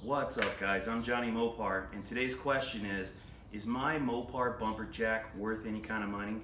What's up, guys? I'm Johnny Mopar, and today's question is my Mopar BumperJack worth any kind of money?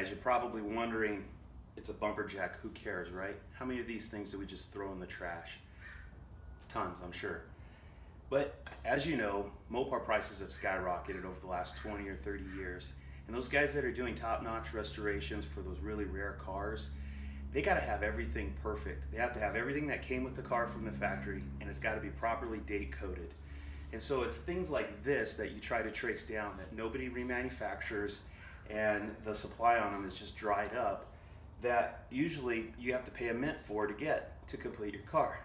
You're probably wondering, it's a BumperJack, who cares, right? How many of these things do we just throw in the trash? Tons, I'm sure. But as you know, Mopar prices have skyrocketed over the last 20 or 30 years. And those guys that are doing top-notch restorations for those really rare cars, they gotta have everything perfect. They have to have everything that came with the car from the factory, and it's gotta be properly date-coded. And so it's things like this that you try to trace down that nobody remanufactures, and the supply on them is just dried up, that usually you have to pay a mint for to get to complete your car.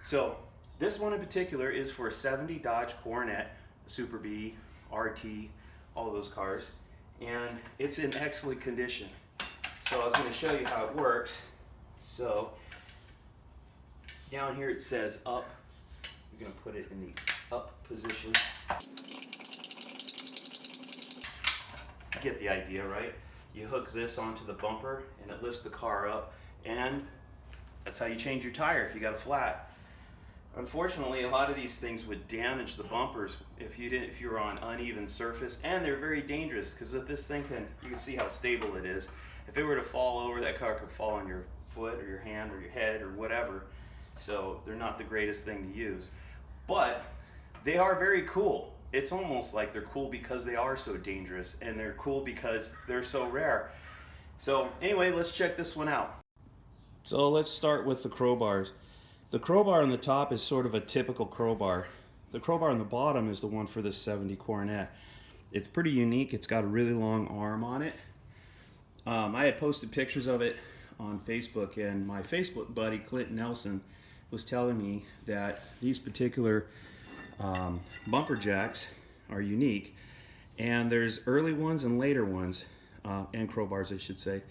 So this one in particular is for a 70 Dodge Coronet, Super B, RT, all those cars, and it's in excellent condition. So I was going to show you how it works. So down here it says up. You're going to put it in the up position. Get the idea, right? You hook this onto the bumper and it lifts the car up, and that's how you change your tire if you got a flat. Unfortunately, a lot of these things would damage the bumpers if you were on uneven surface, and they're very dangerous because if this thing you can see how stable it is. If it were to fall over, that car could fall on your foot or your hand or your head or whatever. So they're not the greatest thing to use, but they are very cool. It's almost like they're cool because they are so dangerous, and they're cool because they're so rare. So anyway, let's check this one out. So let's start with the crowbars. The crowbar on the top is sort of a typical crowbar. The crowbar on the bottom is the one for the 70 Coronet. It's pretty unique. It's got a really long arm on it. I had posted pictures of it on Facebook, and my Facebook buddy Clint Nelson was telling me that these particular BumperJacks are unique, and there's early ones and later ones, and crowbars I should say.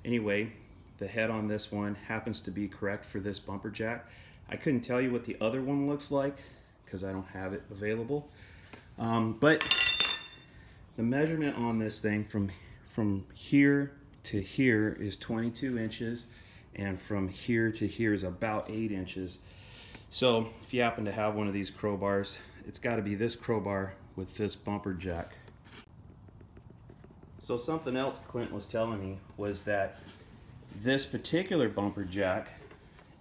Anyway, the head on this one happens to be correct for this BumperJack. I couldn't tell you what the other one looks like because I don't have it available, but the measurement on this thing from here to here is 22 inches, and from here to here is about 8 inches. So if you happen to have one of these crowbars, it's got to be this crowbar with this BumperJack. So something else Clint was telling me was that this particular BumperJack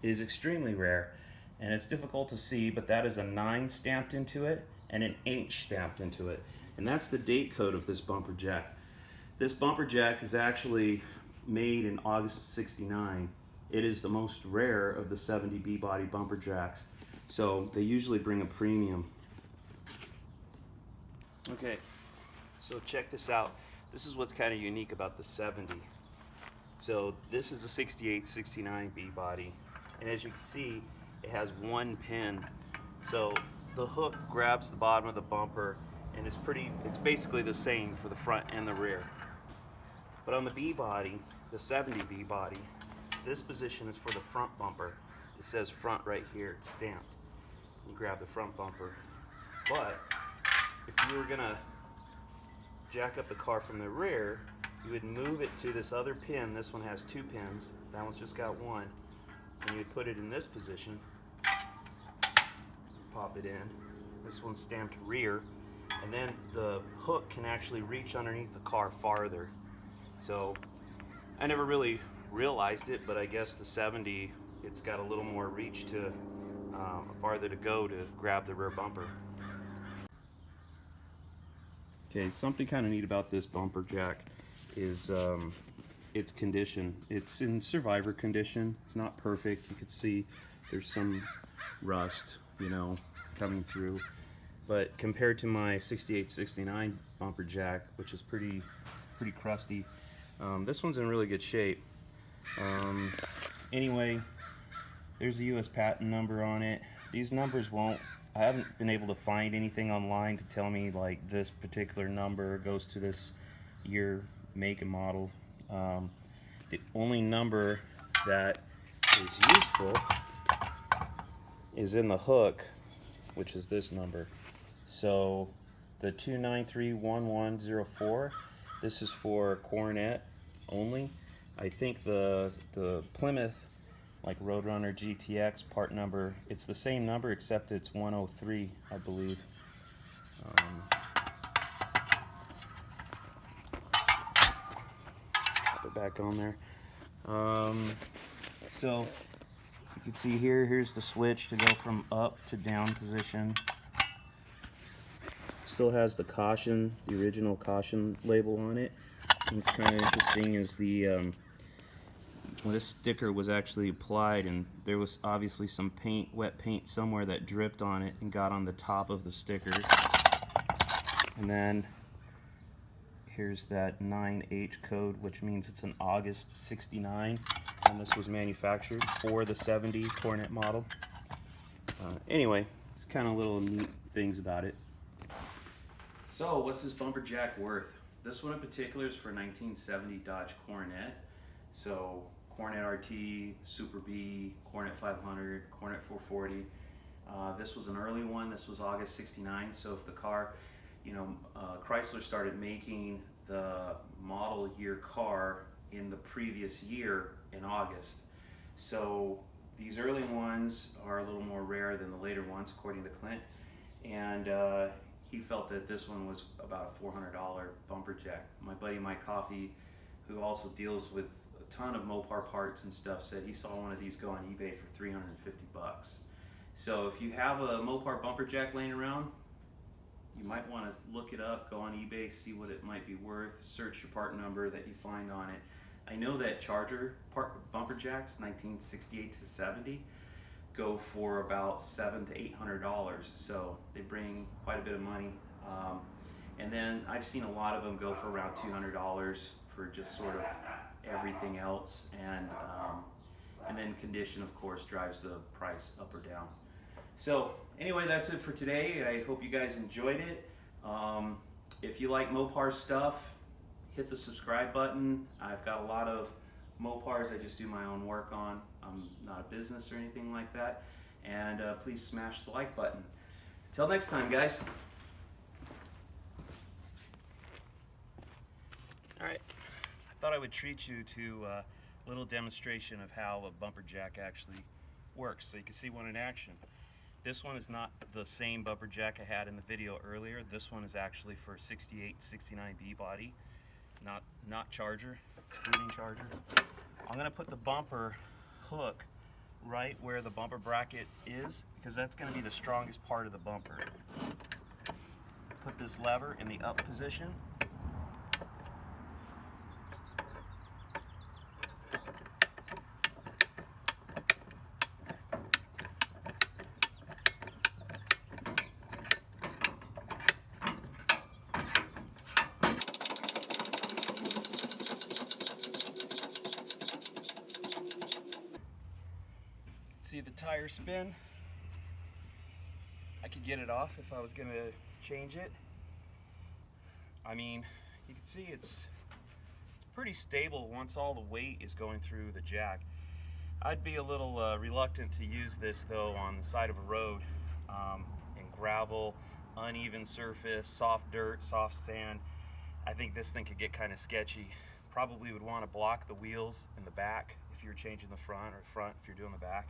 is extremely rare, and it's difficult to see, but that is a 9 stamped into it and an H stamped into it, and that's the date code of this BumperJack. This BumperJack is actually made in August of '69. It is the most rare of the 70 B-body BumperJacks, so they usually bring a premium. Okay, so check this out. This is what's kind of unique about the 70. So this is the 68, 69 B-body, and as you can see, it has one pin. So the hook grabs the bottom of the bumper, and it's basically the same for the front and the rear. But on the B body, the 70B body, this position is for the front bumper. It says front right here, it's stamped. You grab the front bumper. But if you were gonna jack up the car from the rear, you would move it to this other pin. This one has 2 pins, that one's just got 1. And you'd put it in this position, pop it in. This one's stamped rear, and then the hook can actually reach underneath the car farther. So I never really realized it, but I guess the 70, it's got a little more reach to farther to go to grab the rear bumper. Okay, something kind of neat about this bumper jack is its condition. It's in survivor condition. It's not perfect. You can see there's some rust, you know, coming through. But compared to my 68-69 bumper jack, which is pretty crusty, this one's in really good shape. Anyway, there's a US patent number on it. These numbers I haven't been able to find anything online to tell me like this particular number goes to this year, make, and model. The only number that is useful is in the hook, which is this number. So the 2931104, this is for Coronet only. I think the Plymouth, like Roadrunner GTX part number, it's the same number except it's 103, I believe. Put it back on there. So you can see here's the switch to go from up to down position. Still has the caution, the original caution label on it. And it's kind of interesting is this sticker was actually applied, and there was obviously some wet paint somewhere that dripped on it and got on the top of the sticker. And then here's that 9H code, which means it's an August 69, and this was manufactured for the 70 Coronet model. Anyway, it's kind of little neat things about it. So what's this bumper jack worth? This one in particular is for a 1970 Dodge Coronet. So Coronet RT, Super B, Coronet 500, Coronet 440. This was an early one. This was August 69. So if the car, you know, Chrysler started making the model year car in the previous year in August. So these early ones are a little more rare than the later ones, according to Clint. And he felt that this one was about a $400 bumper jack. My buddy Mike Coffey, who also deals with a ton of Mopar parts and stuff, said he saw one of these go on eBay for 350 bucks. So if you have a Mopar bumper jack laying around, you might want to look it up, go on eBay, see what it might be worth, search your part number that you find on it. I know that Charger bumper jacks, 1968 to 70, go for about $700 to $800, so they bring quite a bit of money. And then I've seen a lot of them go for around $200 for just sort of everything else, and then condition, of course, drives the price up or down. So anyway, that's it for today. I hope you guys enjoyed it. If you like Mopar stuff, hit the subscribe button. I've got a lot of Mopars I just do my own work on. I'm not a business or anything like that. And please smash the like button. Till next time, guys. All right, I thought I would treat you to a little demonstration of how a bumper jack actually works, so you can see one in action. This one is not the same bumper jack I had in the video earlier. This one is actually for 68-69B body, not Charger, excluding Charger. I'm gonna put the bumper hook right where the bumper bracket is, because that's gonna be the strongest part of the bumper. Put this lever in the up position. See the tire spin? I could get it off if I was going to change it. I mean, you can see it's pretty stable once all the weight is going through the jack. I'd be a little reluctant to use this though on the side of a road, in gravel, uneven surface, soft dirt, soft sand. I think this thing could get kind of sketchy. Probably would want to block the wheels in the back if you're changing the front, or front if you're doing the back.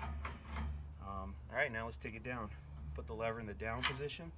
All right, now let's take it down. Put the lever in the down position.